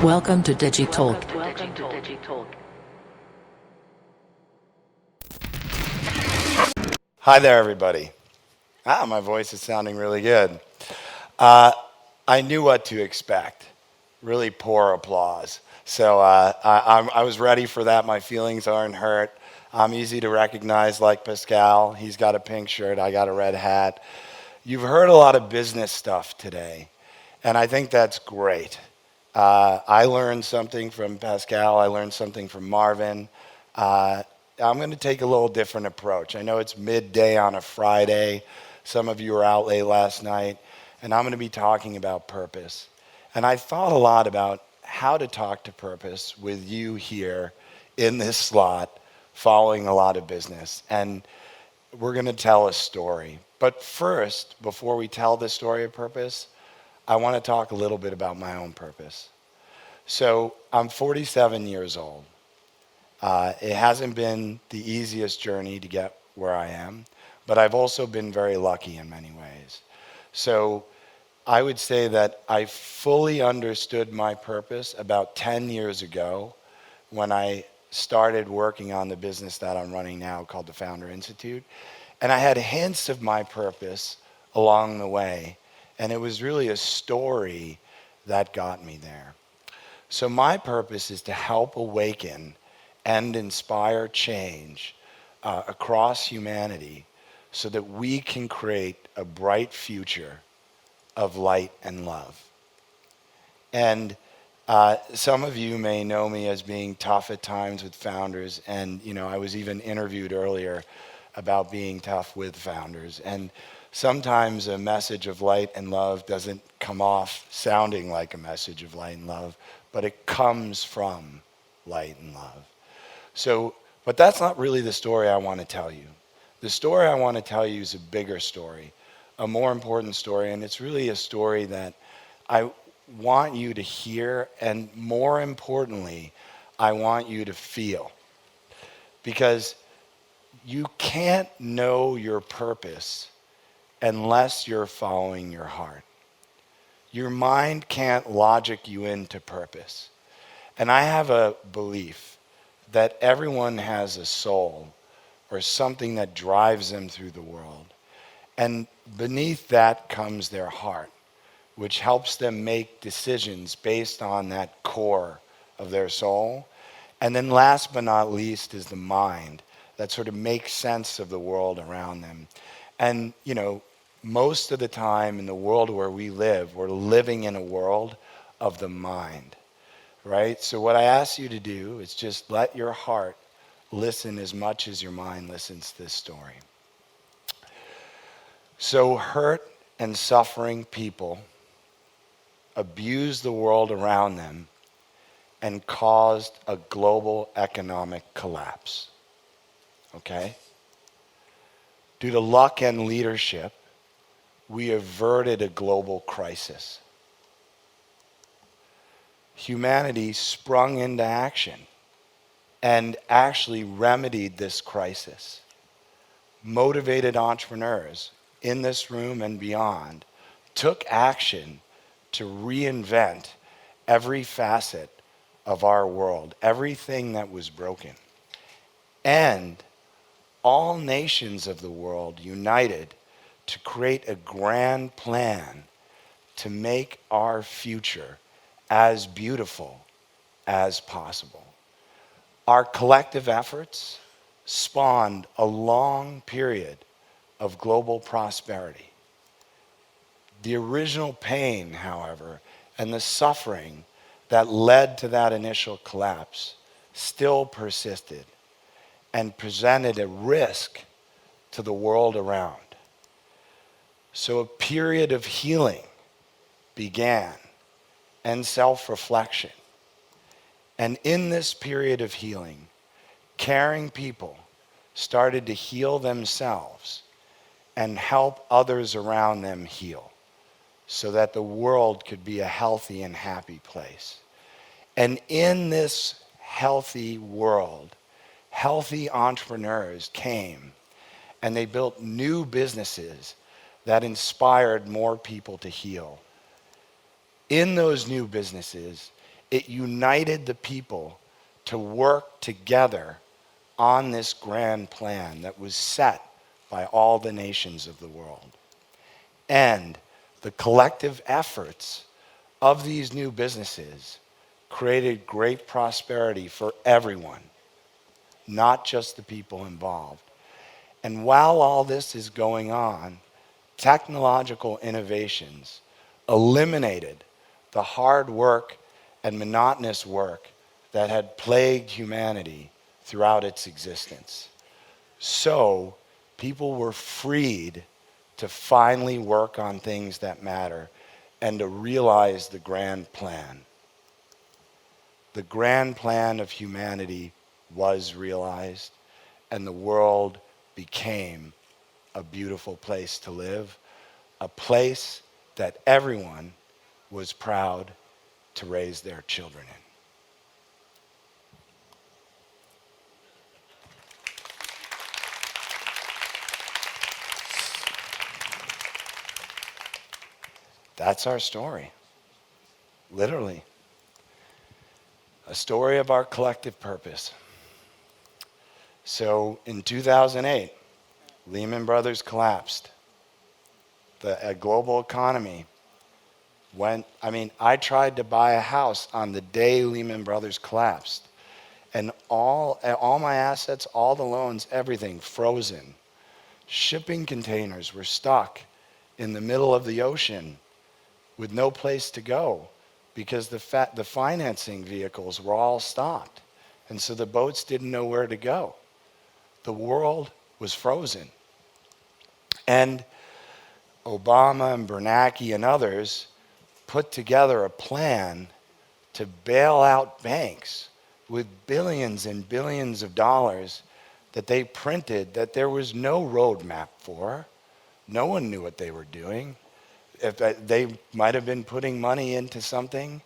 Welcome to DigitalK. Hi there, everybody. My voice is sounding really good. I knew what to expect. Really poor applause. So I was ready for that. My feelings aren't hurt. I'm easy to recognize, like Pascal. He's got a pink shirt. I got a red hat. You've heard a lot of business stuff today, and I think that's great. I learned something from Pascal. I learned something from Marvin. Uh, I'm going to take a little different approach. I know it's midday on a Friday. Some of you were out late last night, and I'm going to be talking about purpose. And I thought a lot about how to talk to purpose with you here in this slot, following a lot of business. And we're going to tell a story. But first, before we tell the story of purpose, I want to talk a little bit about my own purpose. So I'm 47 years old. It hasn't been the easiest journey to get where I am, but I've also been very lucky in many ways. So I would say that I fully understood my purpose about 10 years ago when I started working on the business that I'm running now called the Founder Institute. And I had hints of my purpose along the way. And it was really a story that got me there. So my purpose is to help awaken and inspire change across humanity so that we can create a bright future of light and love. And some of you may know me as being tough at times with founders, and I was even interviewed earlier about being tough with founders. And sometimes a message of light and love doesn't come off sounding like a message of light and love, but it comes from light and love. So, but that's not really the story I want to tell you. The story I want to tell you is a bigger story, a more important story, and it's really a story that I want you to hear, and more importantly, I want you to feel. Because you can't know your purpose unless you're following your heart. Your mind can't logic you into purpose. And I have a belief that everyone has a soul or something that drives them through the world. And beneath that comes their heart, which helps them make decisions based on that core of their soul. And then last but not least is the mind that sort of makes sense of the world around them. And, most of the time in the world where we live, we're living in a world of the mind, right? So what I ask you to do is just let your heart listen as much as your mind listens to this story. So hurt and suffering people abused the world around them and caused a global economic collapse. Okay? Due to luck and leadership, we averted a global crisis. Humanity sprung into action and actually remedied this crisis. Motivated entrepreneurs in this room and beyond took action to reinvent every facet of our world, everything that was broken. And all nations of the world united to create a grand plan to make our future as beautiful as possible. Our collective efforts spawned a long period of global prosperity. The original pain, however, and the suffering that led to that initial collapse still persisted and presented a risk to the world around. So a period of healing began and self-reflection. And in this period of healing, caring people started to heal themselves and help others around them heal so that the world could be a healthy and happy place. And in this healthy world, healthy entrepreneurs came and they built new businesses that inspired more people to heal. In those new businesses, It united the people to work together on this grand plan that was set by all the nations of the world. And the collective efforts of these new businesses created great prosperity for everyone, not just the people involved. And while all this is going on, technological innovations eliminated the hard work and monotonous work that had plagued humanity throughout its existence. So people were freed to finally work on things that matter and to realize the grand plan. The grand plan of humanity was realized, and the world became a beautiful place to live, a place that everyone was proud to raise their children in. That's our story, literally. A story of our collective purpose. So in 2008, Lehman Brothers collapsed. The global economy went, I tried to buy a house on the day Lehman Brothers collapsed. And all my assets, all the loans, everything frozen. Shipping containers were stuck in the middle of the ocean with no place to go because the financing vehicles were all stopped. And so the boats didn't know where to go. The world was frozen. And Obama and Bernanke and others put together a plan to bail out banks with billions and billions of dollars that they printed that there was no roadmap for. No one knew what they were doing. If they might have been putting money into something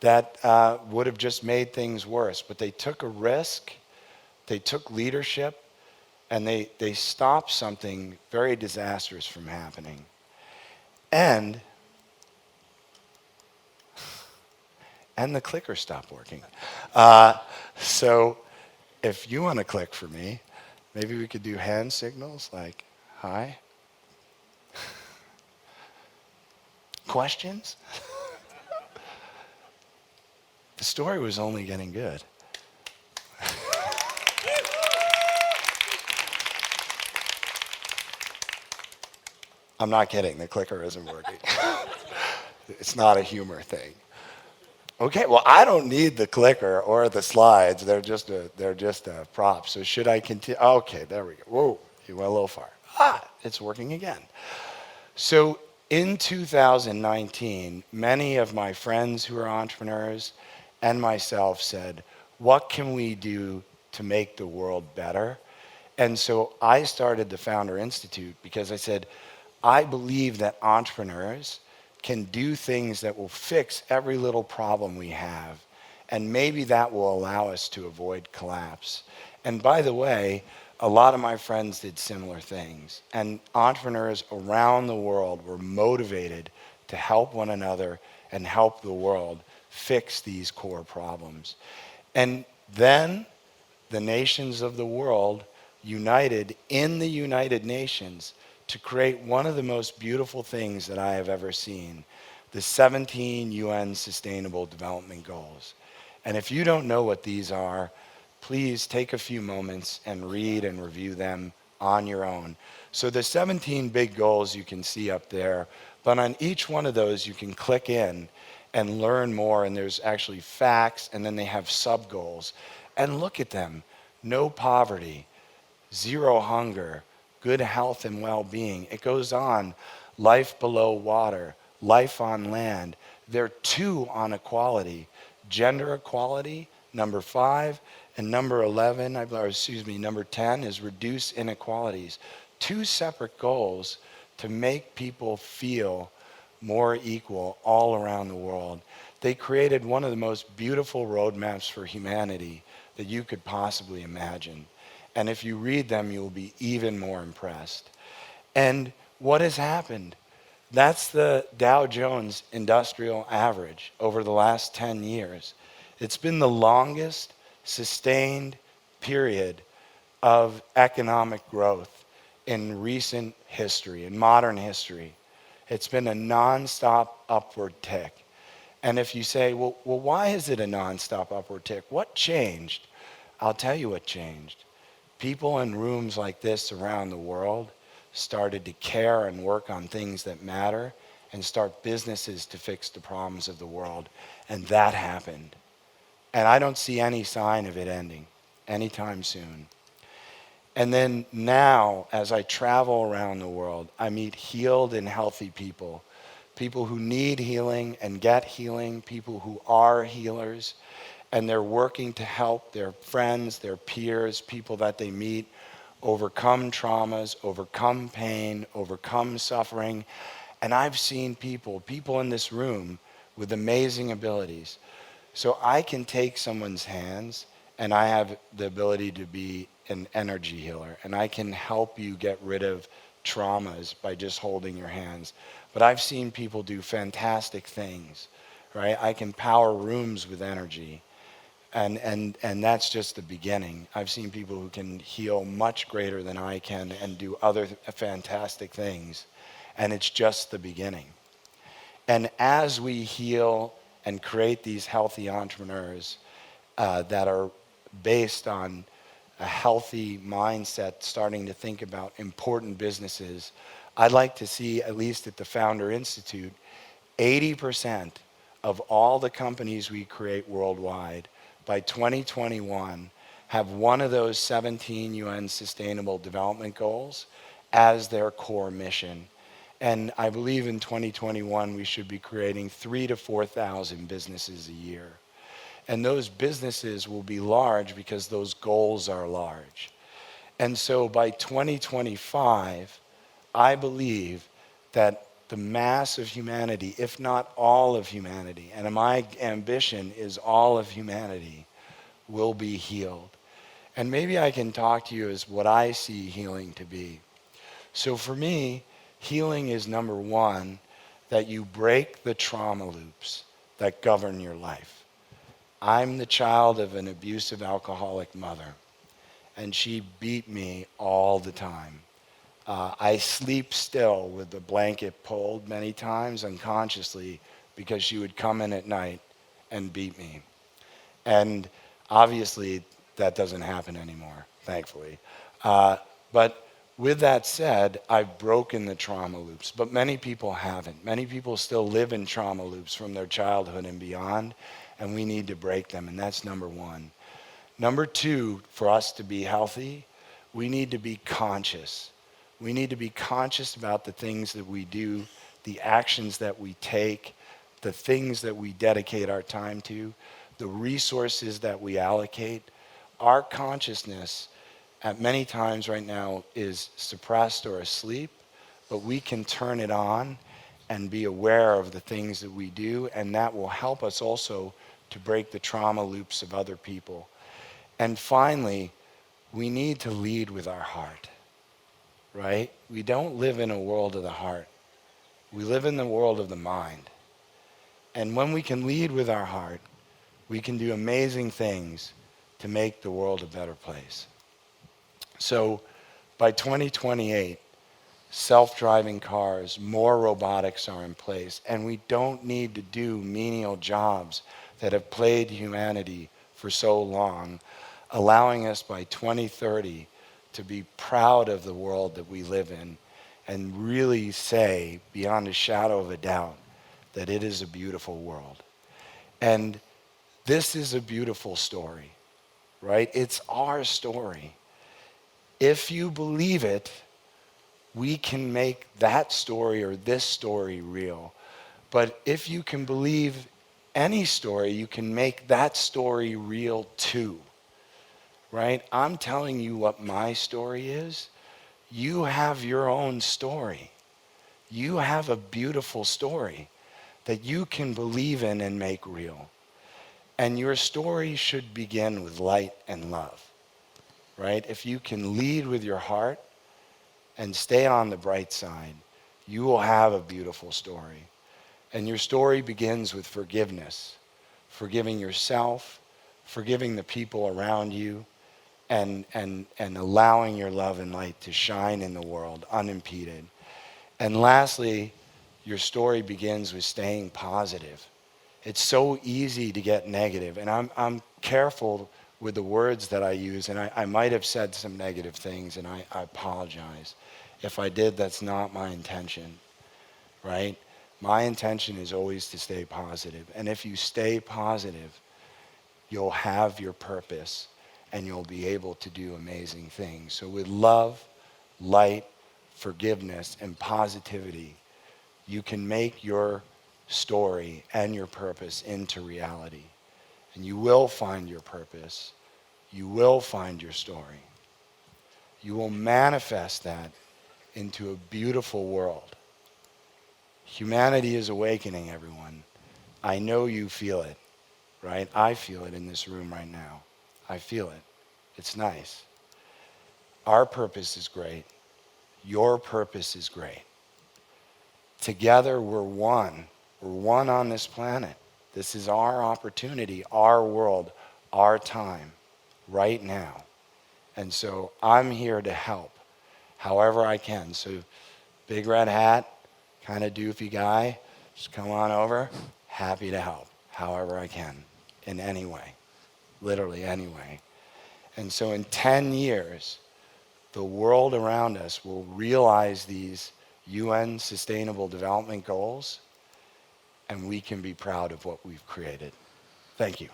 that would have just made things worse. But they took a risk, they took leadership, and they stopped something very disastrous from happening. And the clicker stopped working. So if you want to click for me, maybe we could do hand signals like, hi. Questions? The story was only getting good. I'm not kidding, the clicker isn't working. It's not a humor thing. Okay, well, I don't need the clicker or the slides. They're just a prop. So should I continue? Okay, there we go. Whoa, you went a little far. It's working again. So in 2019, many of my friends who are entrepreneurs and myself said, what can we do to make the world better? And so I started the Founder Institute because I said, I believe that entrepreneurs can do things that will fix every little problem we have. And maybe that will allow us to avoid collapse. And by the way, a lot of my friends did similar things. And entrepreneurs around the world were motivated to help one another and help the world fix these core problems. And then the nations of the world united in the United Nations to create one of the most beautiful things that I have ever seen, the 17 UN Sustainable Development Goals. And if you don't know what these are, please take a few moments and read and review them on your own. So the 17 big goals you can see up there, but on each one of those you can click in and learn more, and there's actually facts, and then they have sub-goals. And look at them. No poverty, zero hunger, good health and well-being. It goes on. Life below water, life on land. There are 2 on equality. Gender equality, number 5, and number 10 is reduce inequalities. 2 separate goals to make people feel more equal all around the world. They created one of the most beautiful roadmaps for humanity that you could possibly imagine. And if you read them, you'll be even more impressed. And what has happened? That's the Dow Jones Industrial Average over the last 10 years. It's been the longest sustained period of economic growth in recent history, in modern history. It's been a nonstop upward tick. And if you say, well, why is it a nonstop upward tick? What changed? I'll tell you what changed. People in rooms like this around the world started to care and work on things that matter and start businesses to fix the problems of the world. And that happened. And I don't see any sign of it ending anytime soon. And then now, as I travel around the world, I meet healed and healthy people. People who need healing and get healing, people who are healers, and they're working to help their friends, their peers, people that they meet, overcome traumas, overcome pain, overcome suffering. And I've seen people in this room with amazing abilities. So I can take someone's hands, and I have the ability to be an energy healer, and I can help you get rid of traumas by just holding your hands. But I've seen people do fantastic things, right? I can power rooms with energy. And that's just the beginning. I've seen people who can heal much greater than I can and do other fantastic things. And it's just the beginning. And as we heal and create these healthy entrepreneurs that are based on a healthy mindset, starting to think about important businesses, I'd like to see, at least at the Founder Institute, 80% of all the companies we create worldwide by 2021 have one of those 17 UN Sustainable Development Goals as their core mission. And I believe in 2021 we should be creating 3,000 to 4,000 businesses a year. And those businesses will be large because those goals are large. And so by 2025, I believe that the mass of humanity, if not all of humanity, and my ambition is all of humanity, will be healed. And maybe I can talk to you as what I see healing to be. So for me, healing is number one, that you break the trauma loops that govern your life. I'm the child of an abusive alcoholic mother, and she beat me all the time. I sleep still with the blanket pulled many times unconsciously because she would come in at night and beat me. And obviously that doesn't happen anymore, thankfully. But with that said, I've broken the trauma loops, but many people haven't. Many people still live in trauma loops from their childhood and beyond, and we need to break them, and that's number one. Number two, for us to be healthy, we need to be conscious. We need to be conscious about the things that we do, the actions that we take, the things that we dedicate our time to, the resources that we allocate. Our consciousness at many times right now is suppressed or asleep, but we can turn it on and be aware of the things that we do, and that will help us also to break the trauma loops of other people. And finally, we need to lead with our heart, right? We don't live in a world of the heart. We live in the world of the mind. And when we can lead with our heart, we can do amazing things to make the world a better place. So by 2028, self-driving cars, more robotics are in place, and we don't need to do menial jobs that have plagued humanity for so long, allowing us by 2030 to be proud of the world that we live in and really say, beyond a shadow of a doubt, that it is a beautiful world. And this is a beautiful story, right? It's our story. If you believe it, we can make that story or this story real. But if you can believe any story, you can make that story real too, right? I'm telling you what my story is. You have your own story. You have a beautiful story that you can believe in and make real. And your story should begin with light and love, right? If you can lead with your heart and stay on the bright side, you will have a beautiful story. And your story begins with forgiveness. forgiving yourself, forgiving the people around you, and allowing your love and light to shine in the world unimpeded. And lastly, your story begins with staying positive. It's so easy to get negative, and I'm careful with the words that I use, and I might have said some negative things, and I apologize. If I did, that's not my intention, right? My intention is always to stay positive. And if you stay positive, you'll have your purpose, and you'll be able to do amazing things. So with love, light, forgiveness, and positivity, you can make your story and your purpose into reality. And you will find your purpose. You will find your story. You will manifest that into a beautiful world. Humanity is awakening, everyone. I know you feel it, right? I feel it in this room right now. I feel it. It's nice. Our purpose is great. Your purpose is great. Together, we're one. We're one on this planet. This is our opportunity, our world, our time, right now. And so I'm here to help however I can. So big red hat, kind of doofy guy, just come on over. Happy to help however I can, in any way, literally any way. And so in 10 years, the world around us will realize these UN Sustainable Development Goals, and we can be proud of what we've created. Thank you.